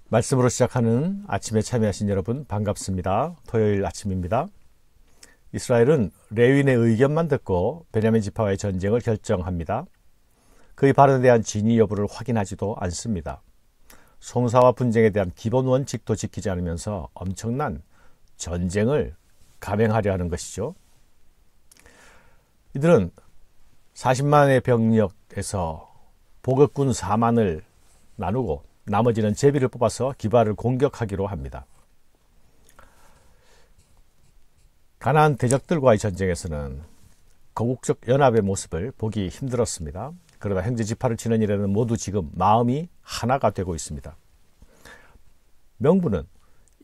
말씀으로 시작하는 아침에 참여하신 여러분 반갑습니다. 토요일 아침입니다. 이스라엘은 레위인의 의견만 듣고 베냐민 지파와의 전쟁을 결정합니다. 그의 발언에 대한 진위 여부를 확인하지도 않습니다. 송사와 분쟁에 대한 기본 원칙도 지키지 않으면서 엄청난 전쟁을 감행하려 하는 것이죠. 이들은 40만의 병력에서 보급군 4만을 나누고 나머지는 제비를 뽑아서 기바를 공격하기로 합니다. 가나안 대적들과의 전쟁에서는 거국적 연합의 모습을 보기 힘들었습니다. 그러나 형제 지파를 치는 일에는 모두 지금 마음이 하나가 되고 있습니다. 명분은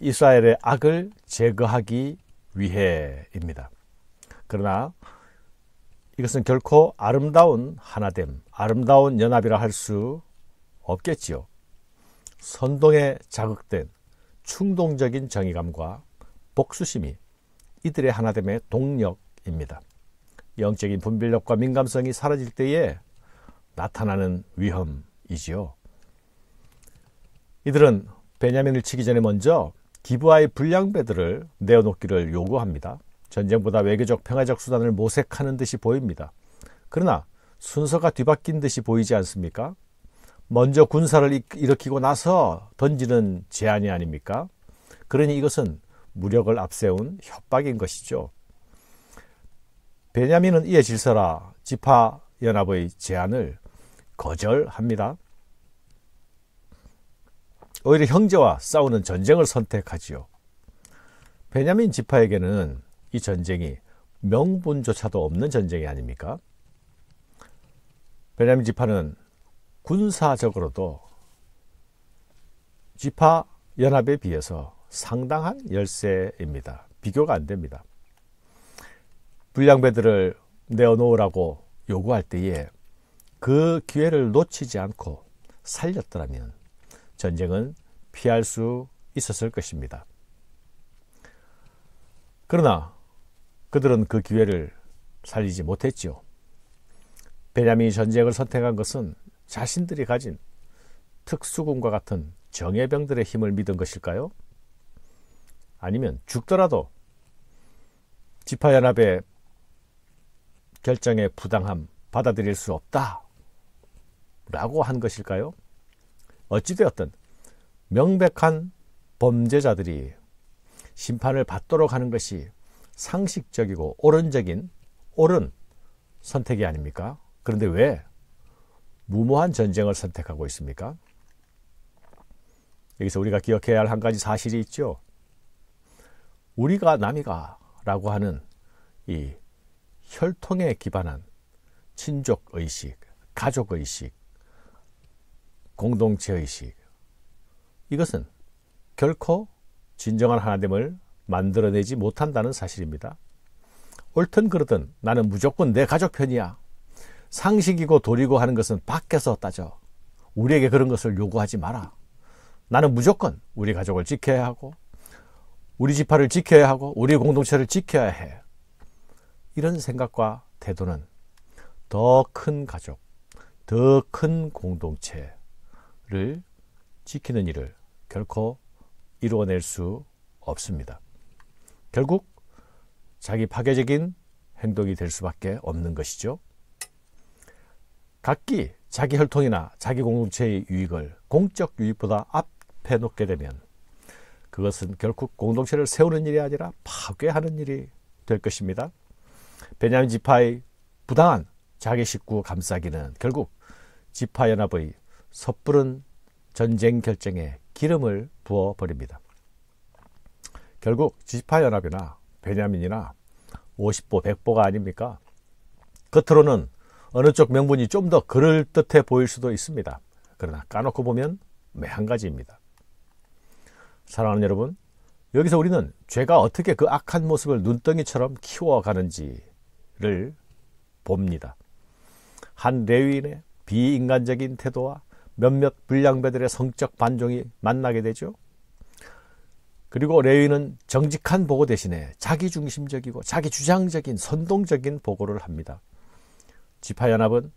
이스라엘의 악을 제거하기 위해입니다. 그러나 이것은 결코 아름다운 하나됨, 아름다운 연합이라 할 수 없겠지요. 선동에 자극된 충동적인 정의감과 복수심이 이들의 하나됨의 동력입니다. 영적인 분별력과 민감성이 사라질 때에 나타나는 위험이지요. 이들은 베냐민을 치기 전에 먼저 기브아의 불량배들을 내어놓기를 요구합니다. 전쟁보다 외교적 평화적 수단을 모색하는 듯이 보입니다. 그러나 순서가 뒤바뀐 듯이 보이지 않습니까? 먼저 군사를 일으키고 나서 던지는 제안이 아닙니까? 그러니 이것은 무력을 앞세운 협박인 것이죠. 베냐민은 이에 질서라 지파연합의 제안을 거절합니다. 오히려 형제와 싸우는 전쟁을 선택하지요. 베냐민 지파에게는 이 전쟁이 명분조차도 없는 전쟁이 아닙니까? 베냐민 지파는 군사적으로도 지파 연합에 비해서 상당한 열세입니다. 비교가 안 됩니다. 불량배들을 내어놓으라고 요구할 때에 그 기회를 놓치지 않고 살렸더라면 전쟁은 피할 수 있었을 것입니다. 그러나 그들은 그 기회를 살리지 못했지요. 베냐민이 전쟁을 선택한 것은 자신들이 가진 특수군과 같은 정예병들의 힘을 믿은 것일까요? 아니면 죽더라도 지파연합의 결정에 부당함 받아들일 수 없다 라고 한 것일까요? 어찌되었든 명백한 범죄자들이 심판을 받도록 하는 것이 상식적이고 옳은 선택이 아닙니까? 그런데 왜 무모한 전쟁을 선택하고 있습니까? 여기서 우리가 기억해야 할 한 가지 사실이 있죠. 우리가 남이가 라고 하는 이 혈통에 기반한 친족의식, 가족의식, 공동체의식, 이것은 결코 진정한 하나됨을 만들어내지 못한다는 사실입니다. 옳든 그르든 나는 무조건 내 가족 편이야. 상식이고 도리고 하는 것은 밖에서 따져. 우리에게 그런 것을 요구하지 마라. 나는 무조건 우리 가족을 지켜야 하고 우리 지파를 지켜야 하고 우리 공동체를 지켜야 해. 이런 생각과 태도는 더 큰 가족, 더 큰 공동체를 지키는 일을 결코 이루어낼 수 없습니다. 결국 자기 파괴적인 행동이 될 수밖에 없는 것이죠. 각기 자기 혈통이나 자기 공동체의 유익을 공적 유익보다 앞에 놓게 되면 그것은 결국 공동체를 세우는 일이 아니라 파괴하는 일이 될 것입니다. 베냐민 지파의 부당한 자기 식구 감싸기는 결국 지파연합의 섣부른 전쟁 결정에 기름을 부어버립니다. 결국 지파연합이나 베냐민이나 50보 100보가 아닙니까? 겉으로는 어느 쪽 명분이 좀 더 그럴듯해 보일 수도 있습니다. 그러나 까놓고 보면 한 가지입니다. 사랑하는 여러분, 여기서 우리는 죄가 어떻게 그 악한 모습을 눈덩이처럼 키워가는지를 봅니다. 한 레위인의 비인간적인 태도와 몇몇 불량배들의 성적 반종이 만나게 되죠. 그리고 레위인은 정직한 보고 대신에 자기중심적이고 자기주장적인 선동적인 보고를 합니다. 지파연합은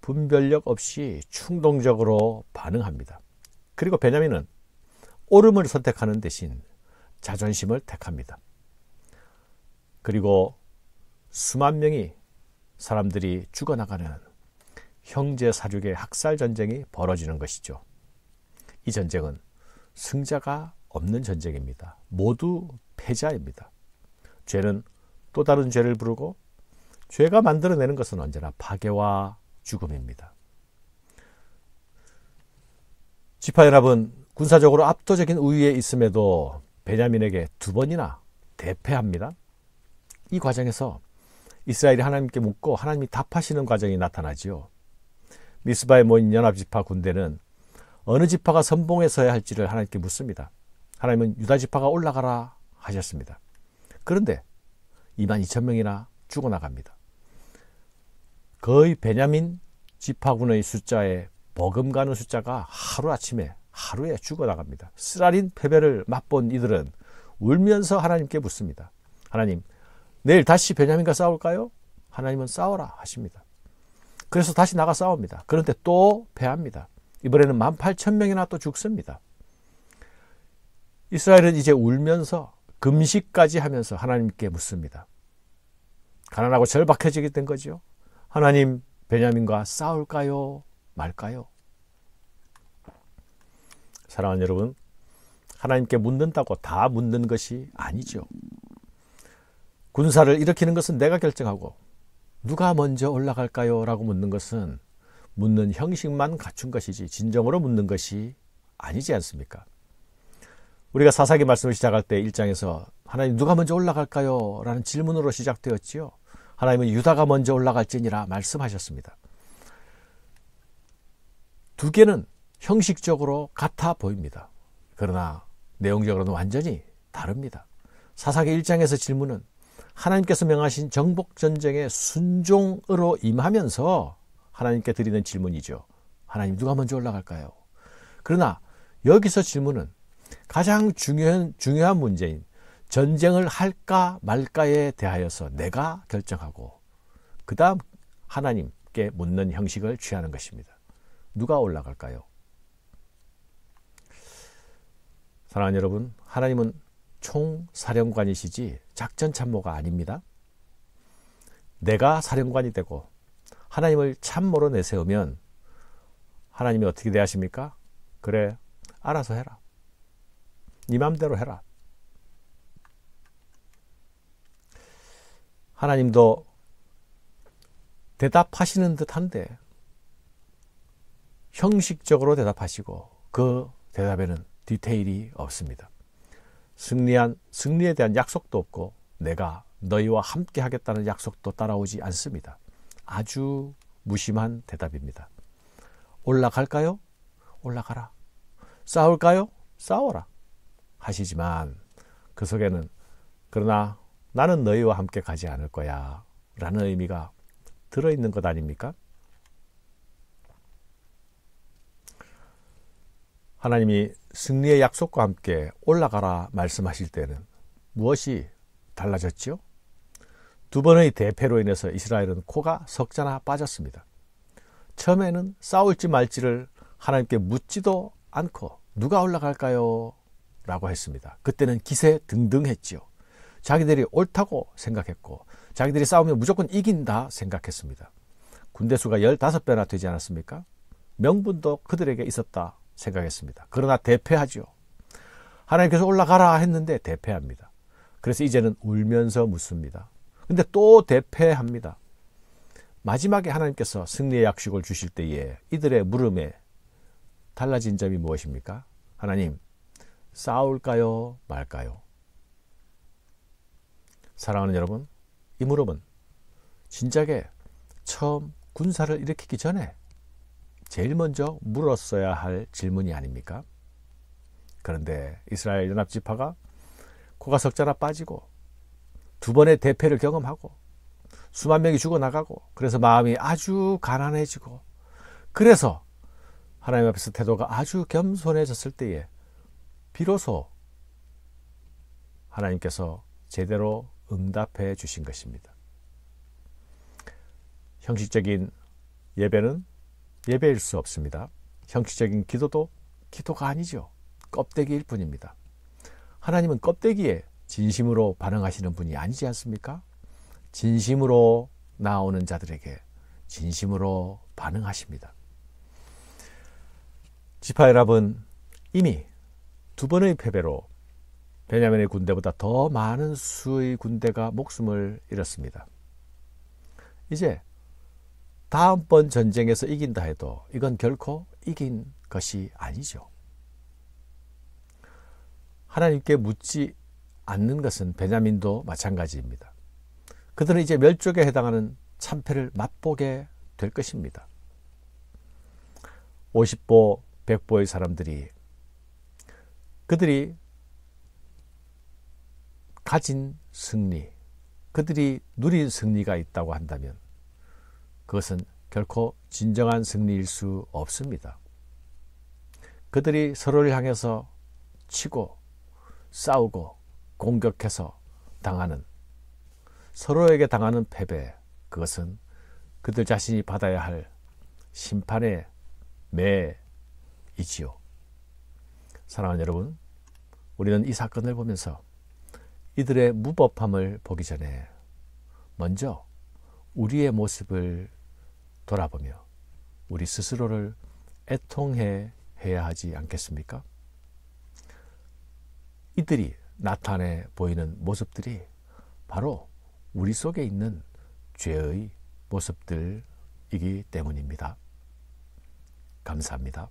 분별력 없이 충동적으로 반응합니다. 그리고 베냐민은 옳음을 선택하는 대신 자존심을 택합니다. 그리고 수만 명이 사람들이 죽어나가는 형제 사륙의 학살 전쟁이 벌어지는 것이죠. 이 전쟁은 승자가 없는 전쟁입니다. 모두 패자입니다. 죄는 또 다른 죄를 부르고 죄가 만들어내는 것은 언제나 파괴와 죽음입니다. 지파연합은 군사적으로 압도적인 우위에 있음에도 베냐민에게 2번이나 대패합니다. 이 과정에서 이스라엘이 하나님께 묻고 하나님이 답하시는 과정이 나타나지요. 미스바에 모인 연합지파 군대는 어느 지파가 선봉에 서야 할지를 하나님께 묻습니다. 하나님은 유다 지파가 올라가라 하셨습니다. 그런데 22,000명이나 죽어나갑니다. 거의 베냐민 지파군의 숫자에 버금가는 숫자가 하루에 죽어나갑니다. 쓰라린 패배를 맛본 이들은 울면서 하나님께 묻습니다. 하나님, 내일 다시 베냐민과 싸울까요? 하나님은 싸워라 하십니다. 그래서 다시 나가 싸웁니다. 그런데 또 패합니다. 이번에는 18,000명이나 또 죽습니다. 이스라엘은 이제 울면서 금식까지 하면서 하나님께 묻습니다. 가난하고 절박해지게 된 거죠. 하나님, 베냐민과 싸울까요? 말까요? 사랑하는 여러분, 하나님께 묻는다고 다 묻는 것이 아니죠. 군사를 일으키는 것은 내가 결정하고 누가 먼저 올라갈까요? 라고 묻는 것은 묻는 형식만 갖춘 것이지 진정으로 묻는 것이 아니지 않습니까? 우리가 사사기 말씀을 시작할 때 1장에서 하나님 누가 먼저 올라갈까요? 라는 질문으로 시작되었지요. 하나님은 유다가 먼저 올라갈지니라 말씀하셨습니다. 두 개는 형식적으로 같아 보입니다. 그러나 내용적으로는 완전히 다릅니다. 사사기 1장에서 질문은 하나님께서 명하신 정복전쟁에 순종으로 임하면서 하나님께 드리는 질문이죠. 하나님 누가 먼저 올라갈까요? 그러나 여기서 질문은 가장 중요한 문제인 전쟁을 할까 말까에 대하여서 내가 결정하고 그 다음 하나님께 묻는 형식을 취하는 것입니다. 누가 올라갈까요? 사랑하는 여러분, 하나님은 총사령관이시지 작전참모가 아닙니다. 내가 사령관이 되고 하나님을 참모로 내세우면 하나님이 어떻게 대하십니까? 그래, 알아서 해라. 네 맘대로 해라. 하나님도 대답하시는 듯한데 형식적으로 대답하시고 그 대답에는 디테일이 없습니다. 승리에 대한 약속도 없고 내가 너희와 함께 하겠다는 약속도 따라오지 않습니다. 아주 무심한 대답입니다. 올라갈까요? 올라가라. 싸울까요? 싸워라. 하시지만 그 속에는 그러나 나는 너희와 함께 가지 않을 거야 라는 의미가 들어있는 것 아닙니까? 하나님이 승리의 약속과 함께 올라가라 말씀하실 때는 무엇이 달라졌지요? 2번의 대패로 인해서 이스라엘은 코가 석자나 빠졌습니다. 처음에는 싸울지 말지를 하나님께 묻지도 않고 누가 올라갈까요? 라고 했습니다. 그때는 기세등등했지요. 자기들이 옳다고 생각했고 자기들이 싸우면 무조건 이긴다 생각했습니다. 군대 수가 15배나 되지 않았습니까? 명분도 그들에게 있었다 생각했습니다. 그러나 대패하죠. 하나님께서 올라가라 했는데 대패합니다. 그래서 이제는 울면서 묻습니다. 근데 또 대패합니다. 마지막에 하나님께서 승리의 약속을 주실 때에 이들의 물음에 달라진 점이 무엇입니까? 하나님, 싸울까요? 말까요? 사랑하는 여러분, 이 물음은 진작에 처음 군사를 일으키기 전에 제일 먼저 물었어야 할 질문이 아닙니까? 그런데 이스라엘 연합지파가 코가 석자나 빠지고 2번의 대패를 경험하고 수만 명이 죽어나가고 그래서 마음이 아주 가난해지고 그래서 하나님 앞에서 태도가 아주 겸손해졌을 때에 비로소 하나님께서 제대로 응답해 주신 것입니다. 형식적인 예배는 예배일 수 없습니다. 형식적인 기도도 기도가 아니죠. 껍데기일 뿐입니다. 하나님은 껍데기에 진심으로 반응하시는 분이 아니지 않습니까? 진심으로 나오는 자들에게 진심으로 반응하십니다. 지파연합은 이미 두 번의 패배로 베냐민의 군대보다 더 많은 수의 군대가 목숨을 잃었습니다. 이제 다음번 전쟁에서 이긴다 해도 이건 결코 이긴 것이 아니죠. 하나님께 묻지 않는 것은 베냐민도 마찬가지입니다. 그들은 이제 멸족에 해당하는 참패를 맛보게 될 것입니다. 50보, 100보의 사람들이 그들이 가진 승리, 그들이 누린 승리가 있다고 한다면 그것은 결코 진정한 승리일 수 없습니다. 그들이 서로를 향해서 치고 싸우고 공격해서 당하는, 서로에게 당하는 패배, 그것은 그들 자신이 받아야 할 심판의 매이지요. 사랑하는 여러분, 우리는 이 사건을 보면서 이들의 무법함을 보기 전에 먼저 우리의 모습을 돌아보며 우리 스스로를 애통해 해야 하지 않겠습니까? 이들이 나타내 보이는 모습들이 바로 우리 속에 있는 죄의 모습들이기 때문입니다. 감사합니다.